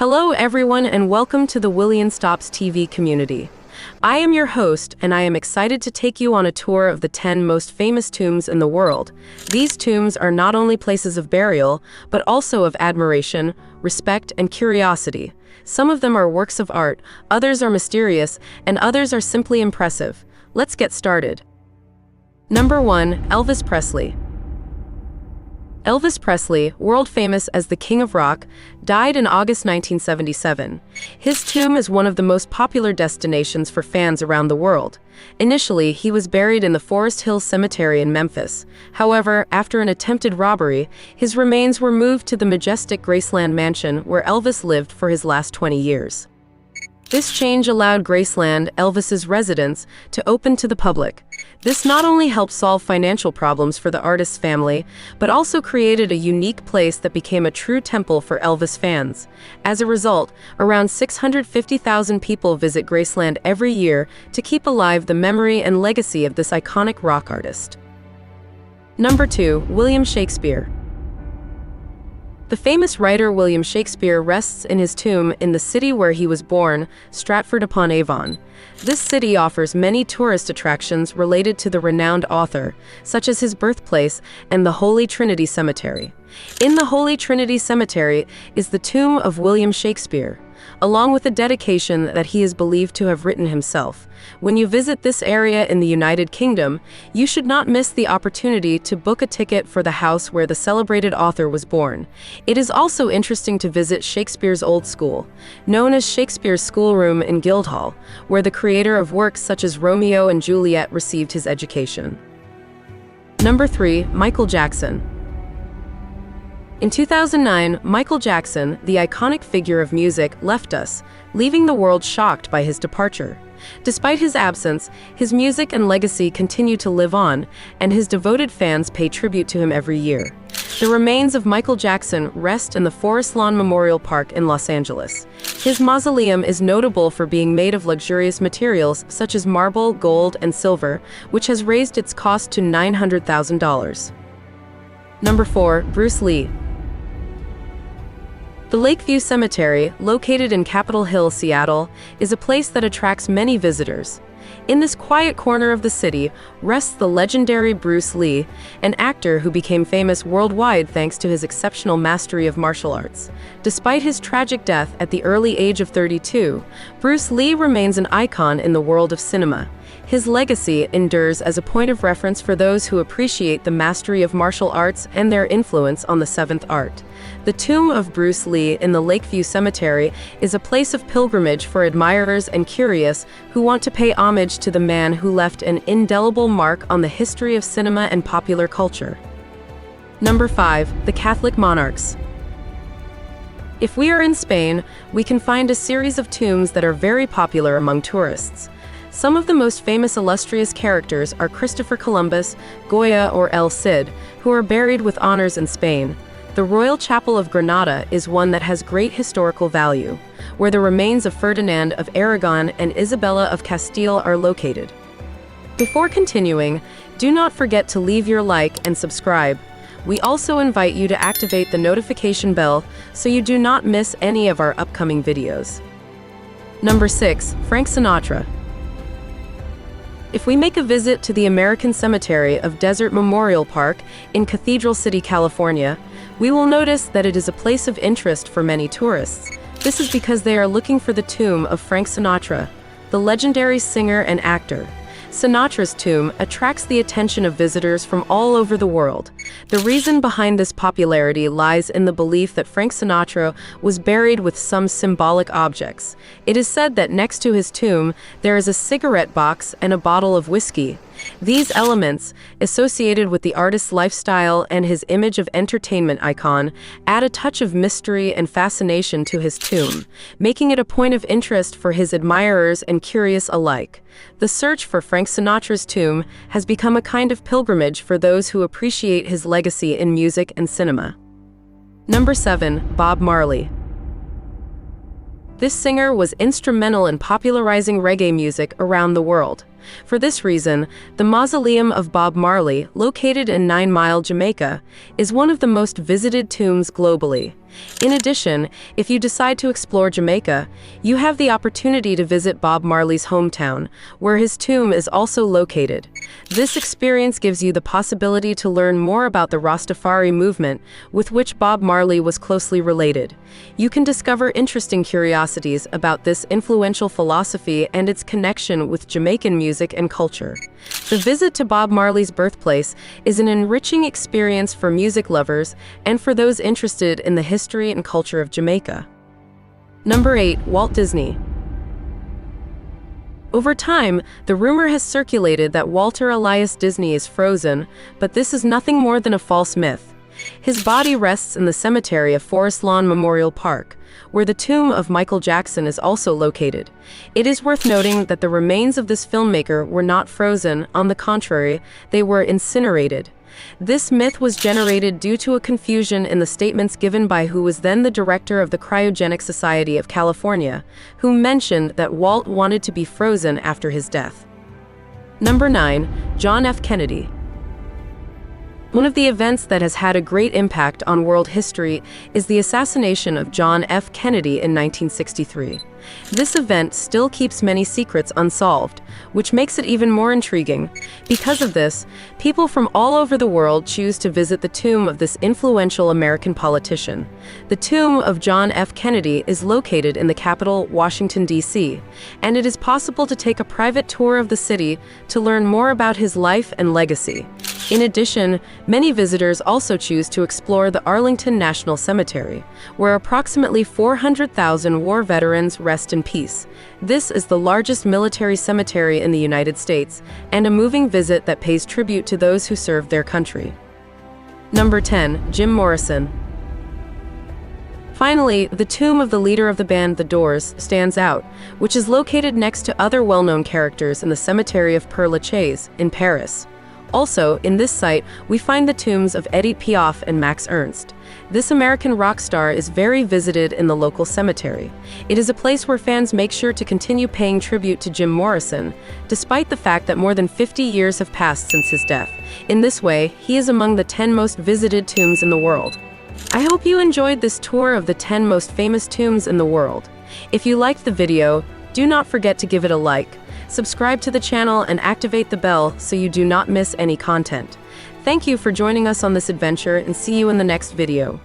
Hello everyone and welcome to the William TopsTV community. I am your host and I am excited to take you on a tour of the 10 most famous tombs in the world. These tombs are not only places of burial, but also of admiration, respect, and curiosity. Some of them are works of art, others are mysterious, and others are simply impressive. Let's get started. Number 1. Elvis Presley. Elvis Presley, world famous as the King of Rock, died in August 1977. His tomb is one of the most popular destinations for fans around the world. Initially, he was buried in the Forest Hill Cemetery in Memphis. However, after an attempted robbery, his remains were moved to the majestic Graceland mansion where Elvis lived for his last 20 years. This change allowed Graceland, Elvis's residence, to open to the public. This not only helped solve financial problems for the artist's family, but also created a unique place that became a true temple for Elvis fans. As a result, around 650,000 people visit Graceland every year to keep alive the memory and legacy of this iconic rock artist. Number 2. William Shakespeare. The famous writer William Shakespeare rests in his tomb in the city where he was born, Stratford-upon-Avon. This city offers many tourist attractions related to the renowned author, such as his birthplace and the Holy Trinity Cemetery. In the Holy Trinity Cemetery is the tomb of William Shakespeare, along with a dedication that he is believed to have written himself. When you visit this area in the United Kingdom, you should not miss the opportunity to book a ticket for the house where the celebrated author was born. It is also interesting to visit Shakespeare's old school, known as Shakespeare's Schoolroom in Guildhall, where the creator of works such as Romeo and Juliet received his education. Number 3. Michael Jackson. In 2009, Michael Jackson, the iconic figure of music, left us, leaving the world shocked by his departure. Despite his absence, his music and legacy continue to live on, and his devoted fans pay tribute to him every year. The remains of Michael Jackson rest in the Forest Lawn Memorial Park in Los Angeles. His mausoleum is notable for being made of luxurious materials such as marble, gold, and silver, which has raised its cost to $900,000. Number 4. Bruce Lee. The Lakeview Cemetery, located in Capitol Hill, Seattle, is a place that attracts many visitors. In this quiet corner of the city rests the legendary Bruce Lee, an actor who became famous worldwide thanks to his exceptional mastery of martial arts. Despite his tragic death at the early age of 32, Bruce Lee remains an icon in the world of cinema. His legacy endures as a point of reference for those who appreciate the mastery of martial arts and their influence on the seventh art. The tomb of Bruce Lee in the Lakeview Cemetery is a place of pilgrimage for admirers and curious who want to pay homage to the man who left an indelible mark on the history of cinema and popular culture. Number 5. The Catholic Monarchs. If we are in Spain, we can find a series of tombs that are very popular among tourists. Some of the most famous illustrious characters are Christopher Columbus, Goya, or El Cid, who are buried with honors in Spain. The Royal Chapel of Granada is one that has great historical value, where the remains of Ferdinand of Aragon and Isabella of Castile are located. Before continuing, do not forget to leave your like and subscribe. We also invite you to activate the notification bell so you do not miss any of our upcoming videos. Number 6. Frank Sinatra. If we make a visit to the American Cemetery of Desert Memorial Park in Cathedral City, California, we will notice that it is a place of interest for many tourists. This is because they are looking for the tomb of Frank Sinatra, the legendary singer and actor. Sinatra's tomb attracts the attention of visitors from all over the world. The reason behind this popularity lies in the belief that Frank Sinatra was buried with some symbolic objects. It is said that next to his tomb, there is a cigarette box and a bottle of whiskey. These elements, associated with the artist's lifestyle and his image of entertainment icon, add a touch of mystery and fascination to his tomb, making it a point of interest for his admirers and curious alike. The search for Frank Sinatra's tomb has become a kind of pilgrimage for those who appreciate his legacy in music and cinema. Number 7. Bob Marley. This singer was instrumental in popularizing reggae music around the world. For this reason, the mausoleum of Bob Marley, located in 9 Mile, Jamaica, is one of the most visited tombs globally. In addition, if you decide to explore Jamaica, you have the opportunity to visit Bob Marley's hometown, where his tomb is also located. This experience gives you the possibility to learn more about the Rastafari movement, with which Bob Marley was closely related. You can discover interesting curiosities about this influential philosophy and its connection with Jamaican music and culture. The visit to Bob Marley's birthplace is an enriching experience for music lovers and for those interested in the history and culture of Jamaica. Number 8. Walt Disney. Over time, the rumor has circulated that Walter Elias Disney is frozen, but this is nothing more than a false myth. His body rests in the cemetery of Forest Lawn Memorial Park, where the tomb of Michael Jackson is also located. It is worth noting that the remains of this filmmaker were not frozen; on the contrary, they were incinerated. This myth was generated due to a confusion in the statements given by who was then the director of the Cryogenic Society of California, who mentioned that Walt wanted to be frozen after his death. Number 9. John F. Kennedy. One of the events that has had a great impact on world history is the assassination of John F. Kennedy in 1963. This event still keeps many secrets unsolved, which makes it even more intriguing. Because of this, people from all over the world choose to visit the tomb of this influential American politician. The tomb of John F. Kennedy is located in the capital, Washington, D.C., and it is possible to take a private tour of the city to learn more about his life and legacy. In addition, many visitors also choose to explore the Arlington National Cemetery, where approximately 400,000 war veterans rest in peace. This is the largest military cemetery in the United States, and a moving visit that pays tribute to those who served their country. Number 10. Jim Morrison. Finally, the tomb of the leader of the band The Doors stands out, which is located next to other well-known characters in the cemetery of Père Lachaise in Paris. Also, in this site, we find the tombs of Edith Piaf and Max Ernst. This American rock star is very visited in the local cemetery. It is a place where fans make sure to continue paying tribute to Jim Morrison, despite the fact that more than 50 years have passed since his death. In this way, he is among the 10 most visited tombs in the world. I hope you enjoyed this tour of the 10 most famous tombs in the world. If you liked the video, do not forget to give it a like. Subscribe to the channel and activate the bell so you do not miss any content. Thank you for joining us on this adventure, and see you in the next video.